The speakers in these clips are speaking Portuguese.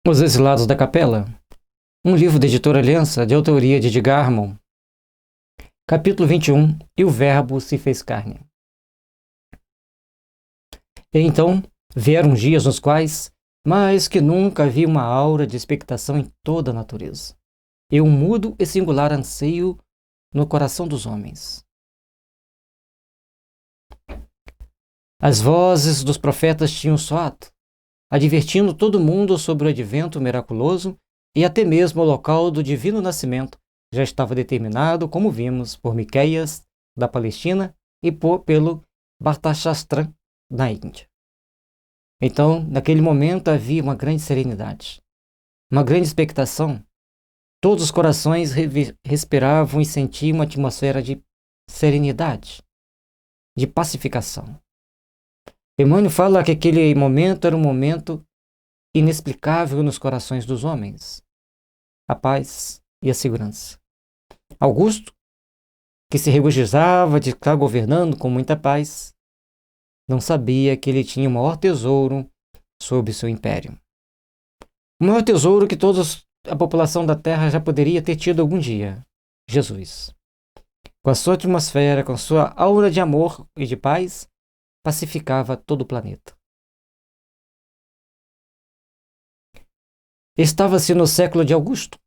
Os Exilados da Capela, um livro da editora Aliança, de autoria de Edgar Armon. Capítulo 21. E o Verbo se fez carne. E então vieram dias nos quais, mais que nunca, havia uma aura de expectação em toda a natureza, e um mudo e singular anseio no coração dos homens. As vozes dos profetas tinham soado, advertindo todo mundo sobre o advento miraculoso, e até mesmo o local do divino nascimento já estava determinado, como vimos, por Miqueias, da Palestina, e pelo Bhartashastra, na Índia. Então, naquele momento havia uma grande serenidade, uma grande expectação. Todos os corações respiravam e sentiam uma atmosfera de serenidade, de pacificação. Emmanuel fala que aquele momento era um momento inexplicável nos corações dos homens. A paz e a segurança. Augusto, que se regozijava de estar governando com muita paz, não sabia que ele tinha o maior tesouro sob seu império. O maior tesouro que toda a população da Terra já poderia ter tido algum dia: Jesus. Com a sua atmosfera, com a sua aura de amor e de paz, pacificava todo o planeta. Estava-se no século de Augusto,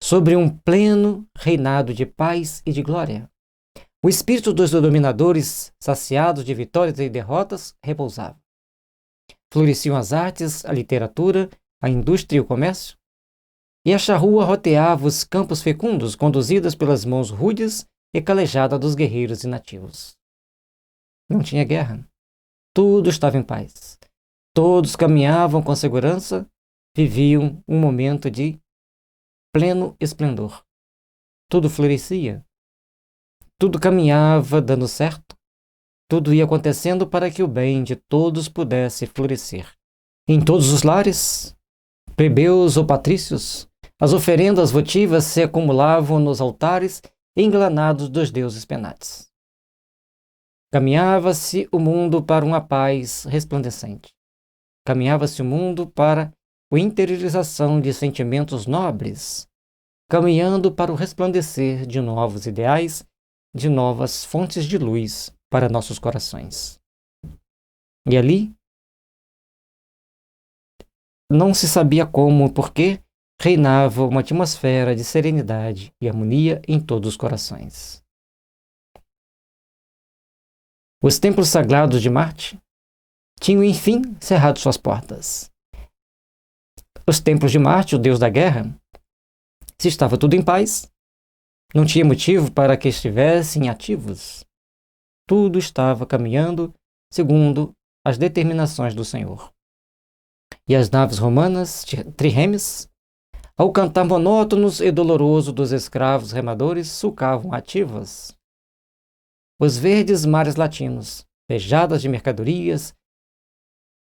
sobre um pleno reinado de paz e de glória. O espírito dos dominadores, saciados de vitórias e derrotas, repousava. Floresciam as artes, a literatura, a indústria e o comércio, e a charrua roteava os campos fecundos, conduzidas pelas mãos rudes e calejadas dos guerreiros e nativos. Não tinha guerra. Tudo estava em paz. Todos caminhavam com segurança, viviam um momento de pleno esplendor. Tudo florescia. Tudo caminhava dando certo. Tudo ia acontecendo para que o bem de todos pudesse florescer. Em todos os lares, plebeus ou patrícios, as oferendas votivas se acumulavam nos altares engalanados dos deuses penates. Caminhava-se o mundo para uma paz resplandecente. Caminhava-se o mundo para a interiorização de sentimentos nobres, caminhando para o resplandecer de novos ideais, de novas fontes de luz para nossos corações. E ali, não se sabia como ou porquê, reinava uma atmosfera de serenidade e harmonia em todos os corações. Os templos sagrados de Marte tinham, enfim, cerrado suas portas. Os templos de Marte, o deus da guerra, se estava tudo em paz, não tinha motivo para que estivessem ativos. Tudo estava caminhando segundo as determinações do Senhor. E as naves romanas, trirremes, ao cantar monótonos e doloroso dos escravos remadores, sulcavam ativas. Os verdes mares latinos, pejadas de mercadorias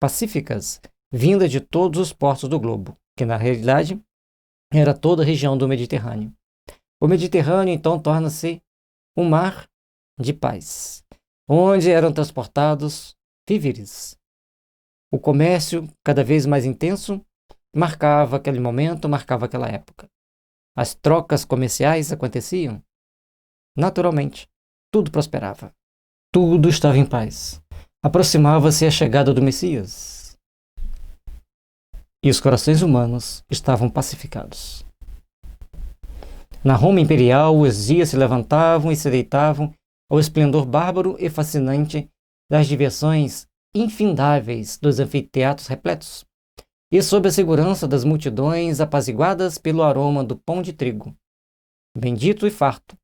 pacíficas, vindas de todos os portos do globo, que na realidade era toda a região do Mediterrâneo. O Mediterrâneo, então, torna-se um mar de paz, onde eram transportados víveres. O comércio, cada vez mais intenso, marcava aquele momento, marcava aquela época. As trocas comerciais aconteciam. Naturalmente, tudo prosperava. Tudo estava em paz. Aproximava-se a chegada do Messias. E os corações humanos estavam pacificados. Na Roma imperial, os dias se levantavam e se deitavam ao esplendor bárbaro e fascinante das diversões infindáveis dos anfiteatros repletos, e sob a segurança das multidões apaziguadas pelo aroma do pão de trigo, bendito e farto,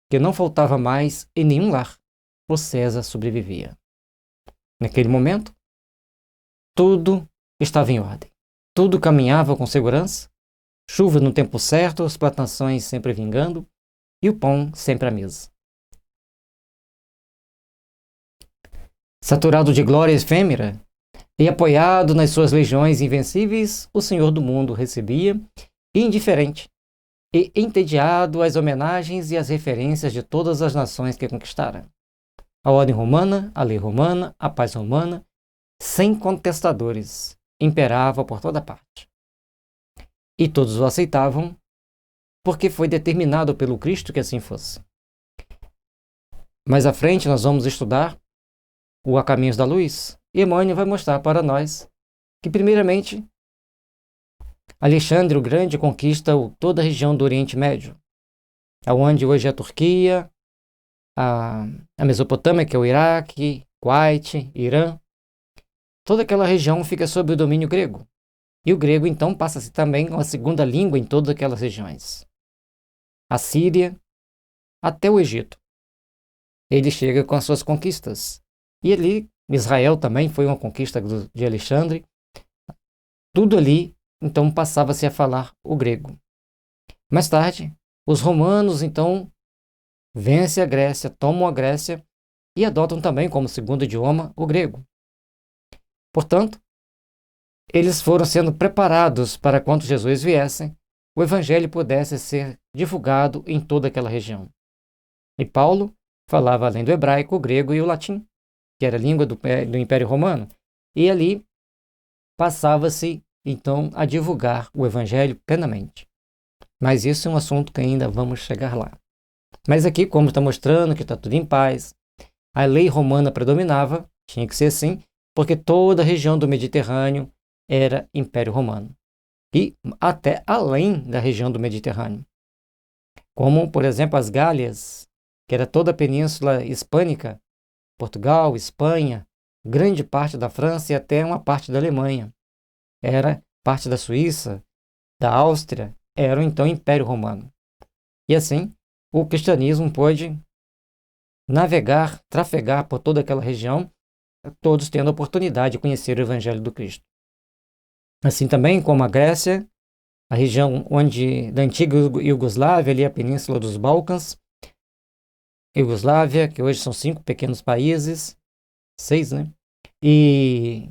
que não faltava mais em nenhum lar, o César sobrevivia. Naquele momento, tudo estava em ordem. Tudo caminhava com segurança, chuva no tempo certo, as plantações sempre vingando e o pão sempre à mesa. Saturado de glória efêmera e apoiado nas suas legiões invencíveis, o Senhor do mundo recebia, indiferente e entediado, as homenagens e as referências de todas as nações que conquistara. A ordem romana, a lei romana, a paz romana, sem contestadores, imperava por toda parte. e todos o aceitavam, porque foi determinado pelo Cristo que assim fosse. Mais à frente nós vamos estudar o A Caminhos da Luz, e Emmanuel vai mostrar para nós que, primeiramente, Alexandre o Grande conquista toda a região do Oriente Médio, aonde hoje é a Turquia, a Mesopotâmia, que é o Iraque, Kuwait, Irã. Toda aquela região fica sob o domínio grego. E o grego, então, passa a ser também uma segunda língua em todas aquelas regiões. A Síria, até o Egito. Ele chega com as suas conquistas. E ali, Israel também foi uma conquista de Alexandre. Tudo ali, então, passava-se a falar o grego. Mais tarde, os romanos, então, vencem a Grécia, tomam a Grécia e adotam também como segundo idioma o grego. Portanto, eles foram sendo preparados para quando Jesus viesse, o evangelho pudesse ser divulgado em toda aquela região. E Paulo falava além do hebraico, o grego e o latim, que era a língua do Império Romano, e ali passava-se então a divulgar o evangelho plenamente. Mas isso é um assunto que ainda vamos chegar lá. Mas aqui, como está mostrando que está tudo em paz, a lei romana predominava, tinha que ser assim, porque toda a região do Mediterrâneo era Império Romano. E até além da região do Mediterrâneo. Como, por exemplo, as Gálias, que era toda a Península Hispânica, Portugal, Espanha, grande parte da França e até uma parte da Alemanha. Era parte da Suíça, da Áustria, era então Império Romano. E assim, o cristianismo pôde navegar, trafegar por toda aquela região, todos tendo a oportunidade de conhecer o Evangelho do Cristo. Assim também como a Grécia, a região da antiga Iugoslávia, ali a Península dos Balcãs, Iugoslávia, que hoje são 5 pequenos países, 6, né? E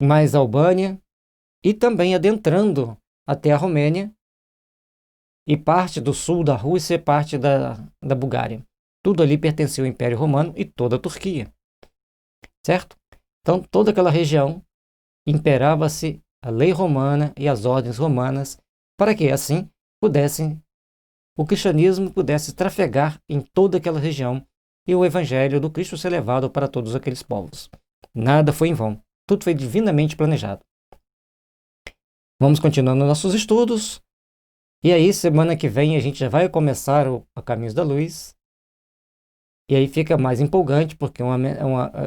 mais a Albânia, e também adentrando até a Romênia, e parte do sul da Rússia e parte da Bulgária. Tudo ali pertencia ao Império Romano e toda a Turquia. Certo? Então, toda aquela região imperava-se a lei romana e as ordens romanas, para que, assim, o cristianismo pudesse trafegar em toda aquela região e o evangelho do Cristo ser levado para todos aqueles povos. Nada foi em vão. Tudo foi divinamente planejado. Vamos continuando nossos estudos. E aí, semana que vem, a gente já vai começar a Caminhos da Luz. E aí fica mais empolgante, porque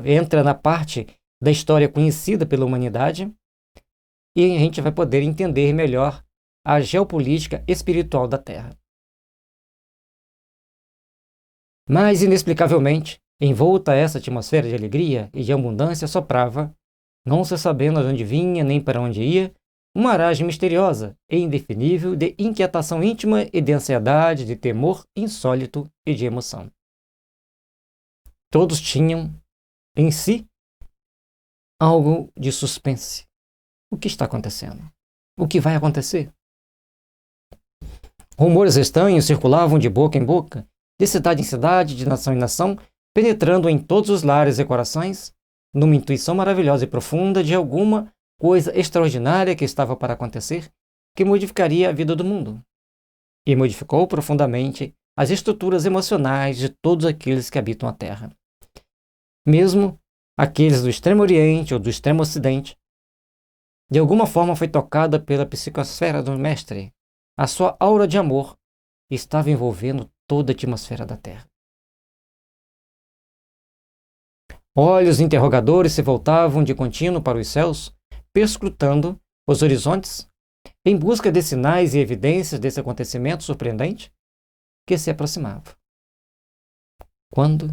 entra na parte da história conhecida pela humanidade. E a gente vai poder entender melhor a geopolítica espiritual da Terra. Mas, inexplicavelmente, envolta a essa atmosfera de alegria e de abundância, soprava, não se sabendo de onde vinha nem para onde ia, uma aragem misteriosa e indefinível de inquietação íntima e de ansiedade, de temor insólito e de emoção. Todos tinham em si algo de suspense. O que está acontecendo? O que vai acontecer? Rumores estranhos circulavam de boca em boca, de cidade em cidade, de nação em nação, penetrando em todos os lares e corações, numa intuição maravilhosa e profunda de alguma coisa extraordinária que estava para acontecer, que modificaria a vida do mundo. E modificou profundamente as estruturas emocionais de todos aqueles que habitam a Terra. Mesmo aqueles do Extremo Oriente ou do Extremo Ocidente, de alguma forma foi tocada pela psicosfera do Mestre. A sua aura de amor estava envolvendo toda a atmosfera da Terra. Olhos interrogadores se voltavam de contínuo para os céus, perscrutando os horizontes, em busca de sinais e evidências desse acontecimento surpreendente que se aproximava. Quando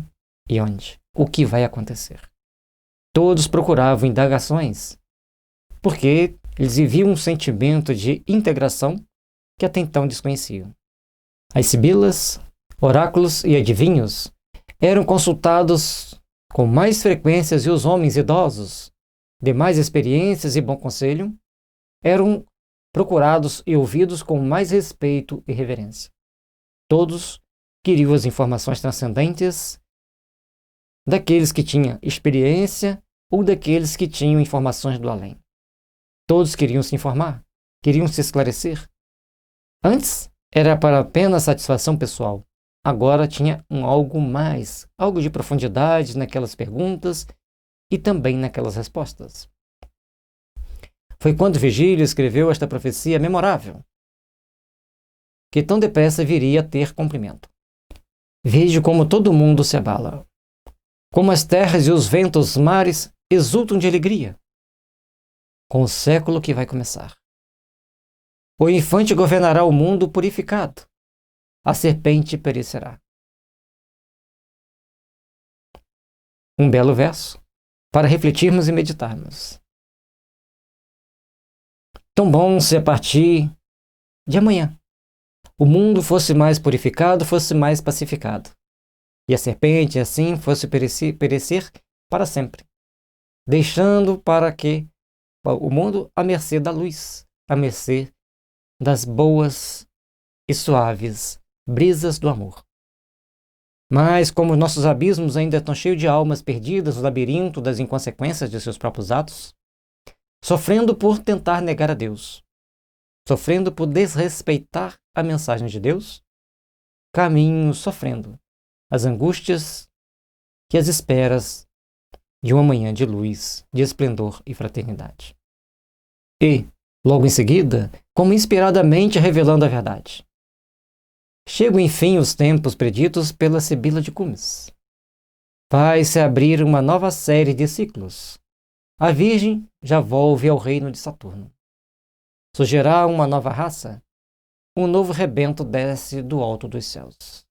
e onde? O que vai acontecer? Todos procuravam indagações, porque eles viviam um sentimento de integração que até então desconheciam. As sibilas, oráculos e adivinhos eram consultados com mais frequências e os homens idosos, de mais experiências e bom conselho, eram procurados e ouvidos com mais respeito e reverência. Todos queriam as informações transcendentes daqueles que tinham experiência ou daqueles que tinham informações do além. Todos queriam se informar, queriam se esclarecer, Antes era para apenas satisfação pessoal. Agora tinha algo mais, algo de profundidade naquelas perguntas e também naquelas respostas. Foi quando Virgílio escreveu esta profecia memorável, que tão depressa viria a ter cumprimento. Vejo como todo mundo se abala, como as terras e os ventos, os mares exultam de alegria, com o século que vai começar. O infante governará o mundo purificado, a serpente perecerá. Um belo verso para refletirmos e meditarmos. Tão bom se a partir de amanhã o mundo fosse mais purificado, fosse mais pacificado, e a serpente assim fosse perecer para sempre, deixando para que o mundo à mercê da luz, à mercê das boas e suaves brisas do amor. Mas como nossos abismos ainda estão cheios de almas perdidas no labirinto das inconsequências de seus próprios atos, sofrendo por tentar negar a Deus, sofrendo por desrespeitar a mensagem de Deus, caminho sofrendo as angústias que as esperas de uma manhã de luz, de esplendor e fraternidade. E, logo em seguida, como inspiradamente revelando a verdade, chegam enfim os tempos preditos pela Sibila de Cumes. Vai-se abrir uma nova série de ciclos. A Virgem já volve ao reino de Saturno. Surgirá uma nova raça, um novo rebento desce do alto dos céus.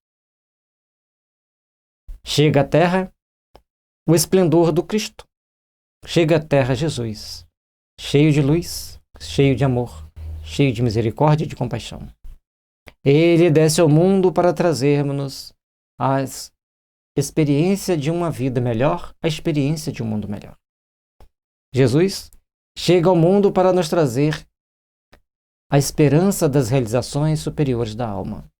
Chega à Terra o esplendor do Cristo. Chega à Terra Jesus, cheio de luz, cheio de amor, cheio de misericórdia e de compaixão. Ele desce ao mundo para trazermos a experiência de uma vida melhor, a experiência de um mundo melhor. Jesus chega ao mundo para nos trazer a esperança das realizações superiores da alma.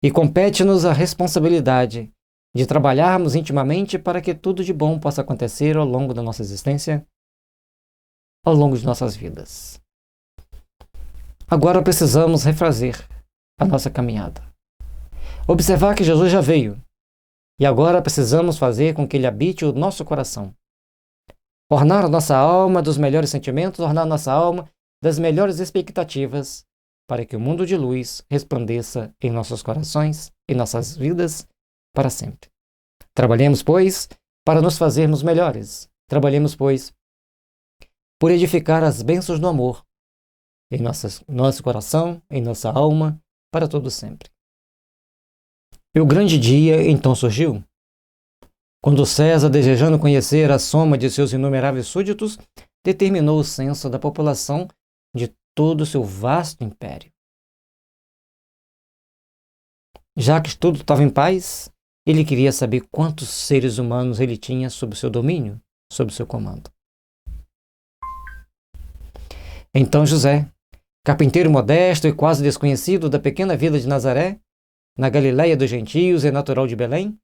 E compete-nos a responsabilidade de trabalharmos intimamente para que tudo de bom possa acontecer ao longo da nossa existência, ao longo de nossas vidas. Agora precisamos refazer a nossa caminhada. Observar que Jesus já veio, e agora precisamos fazer com que Ele habite o nosso coração. Ornar a nossa alma dos melhores sentimentos, ornar a nossa alma das melhores expectativas, para que o mundo de luz resplandeça em nossos corações, em nossas vidas, para sempre. Trabalhemos, pois, para nos fazermos melhores. Trabalhemos, pois, por edificar as bênçãos do amor em nosso coração, em nossa alma, para todo sempre. E o grande dia então surgiu, quando César, desejando conhecer a soma de seus inumeráveis súditos, determinou o censo da população de todo o seu vasto império. Já que tudo estava em paz, ele queria saber quantos seres humanos ele tinha sob seu domínio, sob seu comando. Então José, carpinteiro modesto e quase desconhecido da pequena vila de Nazaré, na Galiléia dos gentios e natural de Belém,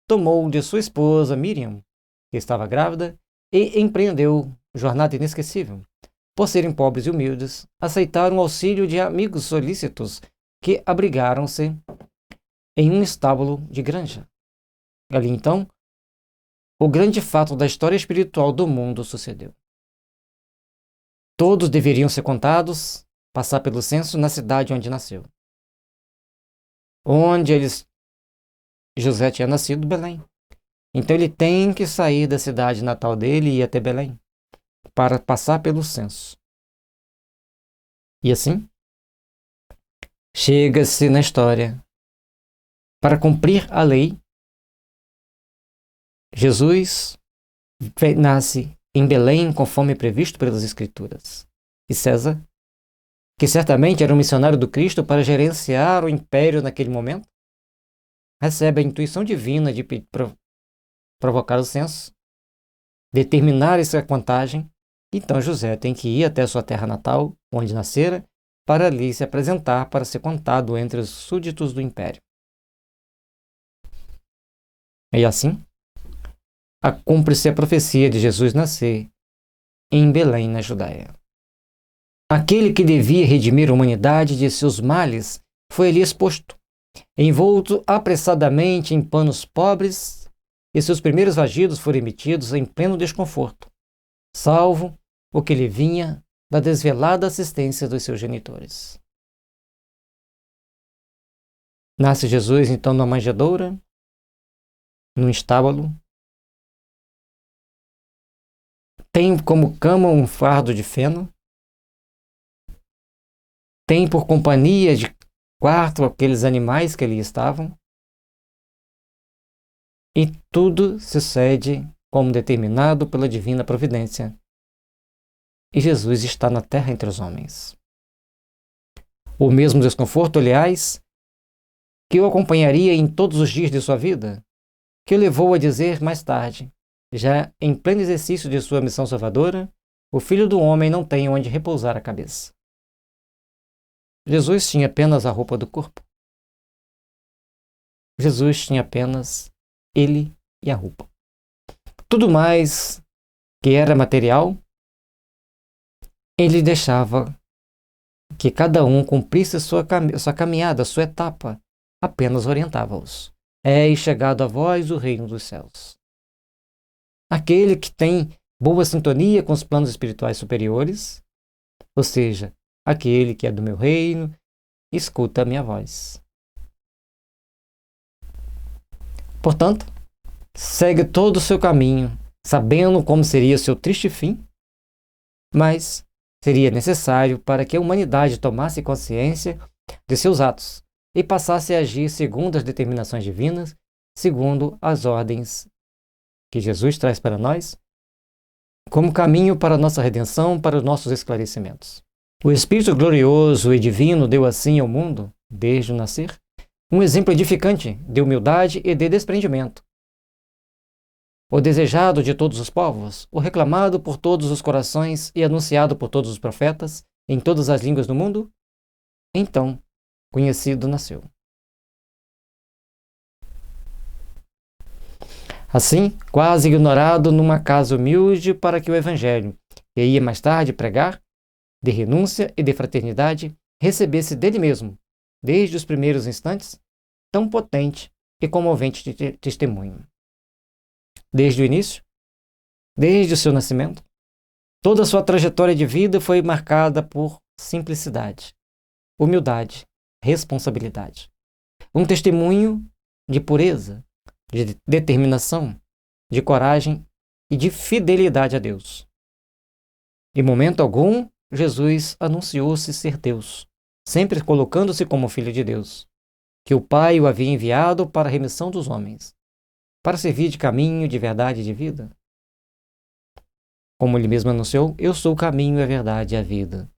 tomou de sua esposa Miriam, que estava grávida, e empreendeu jornada inesquecível. Por serem pobres e humildes, aceitaram o auxílio de amigos solícitos que abrigaram-se em um estábulo de granja. Ali então, o grande fato da história espiritual do mundo sucedeu. Todos deveriam ser contados, passar pelo censo na cidade onde nasceu. José tinha nascido, Belém. Então ele tem que sair da cidade natal dele e ir até Belém, para passar pelo censo. E assim, chega-se na história, para cumprir a lei, Jesus nasce em Belém conforme previsto pelas Escrituras. E César, que certamente era um missionário do Cristo para gerenciar o império naquele momento, recebe a intuição divina de provocar o censo, determinar essa contagem. Então José tem que ir até a sua terra natal, onde nascera, para ali se apresentar para ser contado entre os súditos do império. E assim, cumpre-se a profecia de Jesus nascer em Belém, na Judéia. Aquele que devia redimir a humanidade de seus males foi ali exposto, envolto apressadamente em panos pobres, e seus primeiros vagidos foram emitidos em pleno desconforto, salvo o que lhe vinha da desvelada assistência dos seus genitores. Nasce Jesus, então, numa manjedoura, num estábulo. Tem como cama um fardo de feno. Tem por companhia de quarto aqueles animais que ali estavam. E tudo sucede como determinado pela divina providência. E Jesus está na terra entre os homens. O mesmo desconforto, aliás, que o acompanharia em todos os dias de sua vida, que o levou a dizer mais tarde, já em pleno exercício de sua missão salvadora, o Filho do Homem não tem onde repousar a cabeça. Jesus tinha apenas a roupa do corpo. Jesus tinha apenas ele e a roupa. Tudo mais que era material, ele deixava que cada um cumprisse sua caminhada, sua etapa, apenas orientava-os. É chegado a vós o reino dos céus. Aquele que tem boa sintonia com os planos espirituais superiores, ou seja, aquele que é do meu reino, escuta a minha voz. Portanto, segue todo o seu caminho, sabendo como seria seu triste fim, mas seria necessário para que a humanidade tomasse consciência de seus atos e passasse a agir segundo as determinações divinas, segundo as ordens que Jesus traz para nós, como caminho para a nossa redenção, para os nossos esclarecimentos. O Espírito glorioso e divino deu assim ao mundo, desde o nascer, um exemplo edificante de humildade e de desprendimento. O desejado de todos os povos, o reclamado por todos os corações e anunciado por todos os profetas, em todas as línguas do mundo, então, conhecido nasceu. Assim, quase ignorado numa casa humilde para que o Evangelho, que ia mais tarde pregar, de renúncia e de fraternidade, recebesse dele mesmo, desde os primeiros instantes, tão potente e comovente testemunho. Desde o início, desde o seu nascimento, toda a sua trajetória de vida foi marcada por simplicidade, humildade, responsabilidade. Um testemunho de pureza, de determinação, de coragem e de fidelidade a Deus. Em momento algum, Jesus anunciou-se ser Deus, sempre colocando-se como Filho de Deus, que o Pai o havia enviado para a remissão dos homens, para servir de caminho, de verdade e de vida. Como ele mesmo anunciou, eu sou o caminho, a verdade e a vida.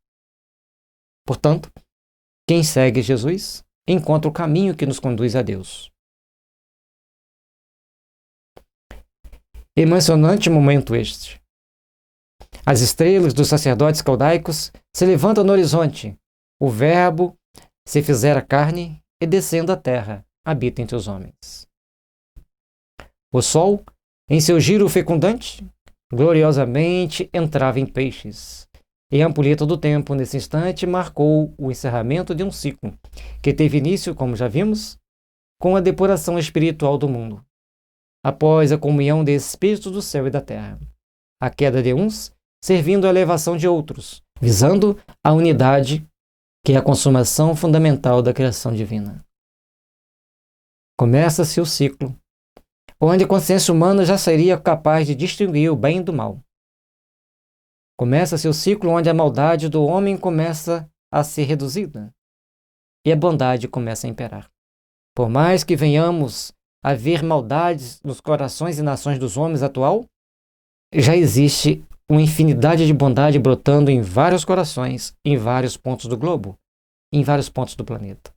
Portanto, quem segue Jesus encontra o caminho que nos conduz a Deus. Emocionante momento este. As estrelas dos sacerdotes caldaicos se levantam no horizonte. O Verbo se fizera carne e, descendo à terra, habita entre os homens. O sol, em seu giro fecundante, gloriosamente entrava em peixes. E a ampulheta do tempo, nesse instante, marcou o encerramento de um ciclo, que teve início, como já vimos, com a depuração espiritual do mundo, após a comunhão de espíritos do céu e da terra, a queda de uns servindo à elevação de outros, visando a unidade, que é a consumação fundamental da criação divina. Começa-se o ciclo, onde a consciência humana já seria capaz de distinguir o bem do mal. Começa-se o ciclo onde a maldade do homem começa a ser reduzida e a bondade começa a imperar. Por mais que venhamos a ver maldades nos corações e nações dos homens atual, já existe uma infinidade de bondade brotando em vários corações, em vários pontos do globo, em vários pontos do planeta.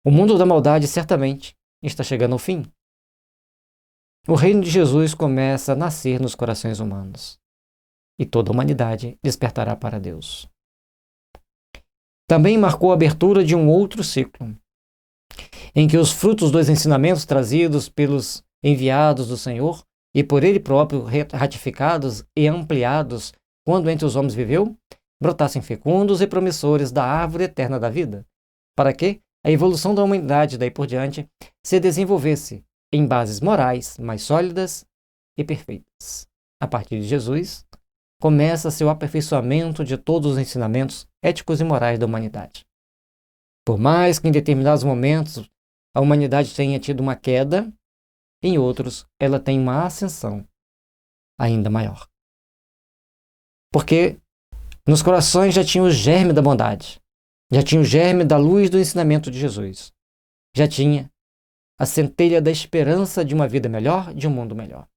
O mundo da maldade certamente está chegando ao fim. O reino de Jesus começa a nascer nos corações humanos e toda a humanidade despertará para Deus. Também marcou a abertura de um outro ciclo, em que os frutos dos ensinamentos trazidos pelos enviados do Senhor e por Ele próprio ratificados e ampliados quando entre os homens viveu, brotassem fecundos e promissores da árvore eterna da vida, para que a evolução da humanidade daí por diante se desenvolvesse em bases morais mais sólidas e perfeitas. A partir de Jesus, começa-se o aperfeiçoamento de todos os ensinamentos éticos e morais da humanidade. Por mais que em determinados momentos a humanidade tenha tido uma queda, em outros ela tem uma ascensão ainda maior. Porque nos corações já tinha o germe da bondade, já tinha o germe da luz do ensinamento de Jesus, já tinha a centelha da esperança de uma vida melhor, de um mundo melhor.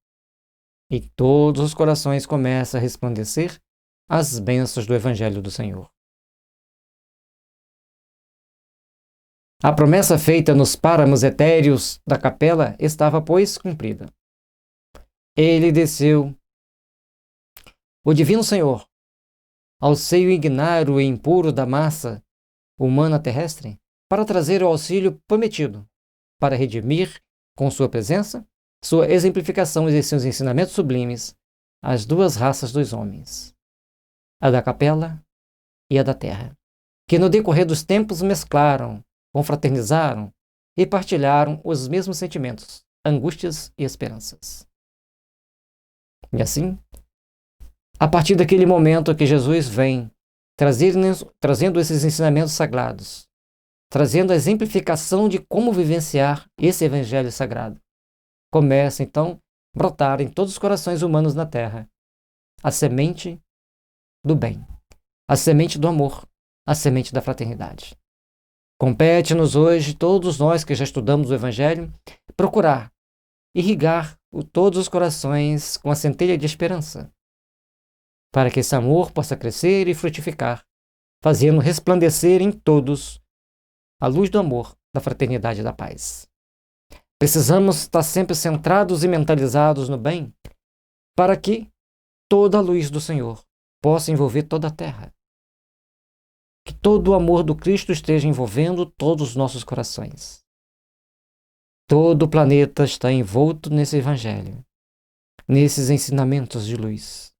E todos os corações começam a resplandecer as bênçãos do Evangelho do Senhor. A promessa feita nos páramos etéreos da capela estava, pois, cumprida. Ele desceu, o Divino Senhor, ao seio ignaro e impuro da massa humana terrestre, para trazer o auxílio prometido, para redimir, com sua presença, sua exemplificação e seus ensinamentos sublimes, as duas raças dos homens, a da capela e a da terra, que no decorrer dos tempos mesclaram, confraternizaram e partilharam os mesmos sentimentos, angústias e esperanças. E assim, a partir daquele momento que Jesus vem trazendo esses ensinamentos sagrados, trazendo a exemplificação de como vivenciar esse Evangelho sagrado, começa então a brotar em todos os corações humanos na Terra a semente do bem, a semente do amor, a semente da fraternidade. Compete-nos hoje, todos nós que já estudamos o Evangelho, procurar irrigar todos os corações com a centelha de esperança, para que esse amor possa crescer e frutificar, fazendo resplandecer em todos a luz do amor, da fraternidade e da paz. Precisamos estar sempre centrados e mentalizados no bem, para que toda a luz do Senhor possa envolver toda a terra. Que todo o amor do Cristo esteja envolvendo todos os nossos corações. Todo o planeta está envolto nesse Evangelho, nesses ensinamentos de luz,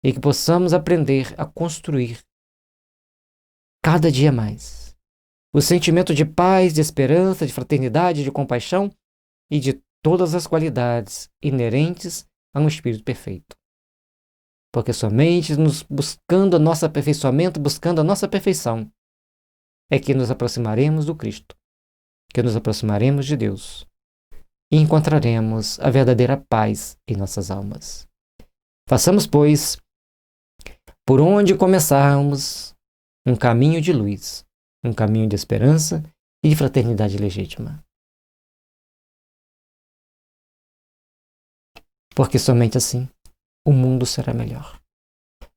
e que possamos aprender a construir cada dia mais o sentimento de paz, de esperança, de fraternidade, de compaixão e de todas as qualidades inerentes a um espírito perfeito. Porque somente nos buscando o nosso aperfeiçoamento, buscando a nossa perfeição, é que nos aproximaremos do Cristo, que nos aproximaremos de Deus e encontraremos a verdadeira paz em nossas almas. Façamos, pois, por onde começarmos, um caminho de luz, um caminho de esperança e de fraternidade legítima. Porque somente assim o mundo será melhor.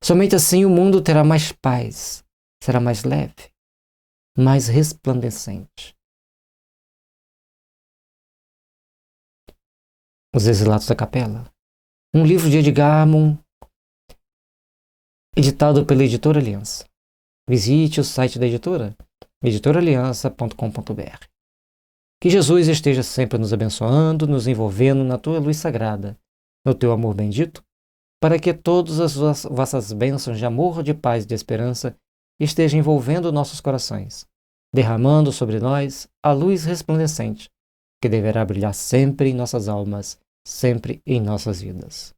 Somente assim o mundo terá mais paz, será mais leve, mais resplandecente. Os Exilados da Capela, um livro de Edgar Moon, editado pela Editora Aliança. Visite o site da editora, editoraliança.com.br. Que Jesus esteja sempre nos abençoando, nos envolvendo na tua luz sagrada, no teu amor bendito, para que todas as vossas bênçãos de amor, de paz e de esperança estejam envolvendo nossos corações, derramando sobre nós a luz resplandecente, que deverá brilhar sempre em nossas almas, sempre em nossas vidas.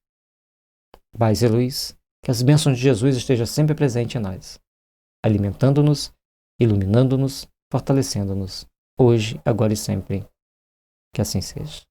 Paz e luz, que as bênçãos de Jesus estejam sempre presentes em nós, alimentando-nos, iluminando-nos, fortalecendo-nos, hoje, agora e sempre. Que assim seja.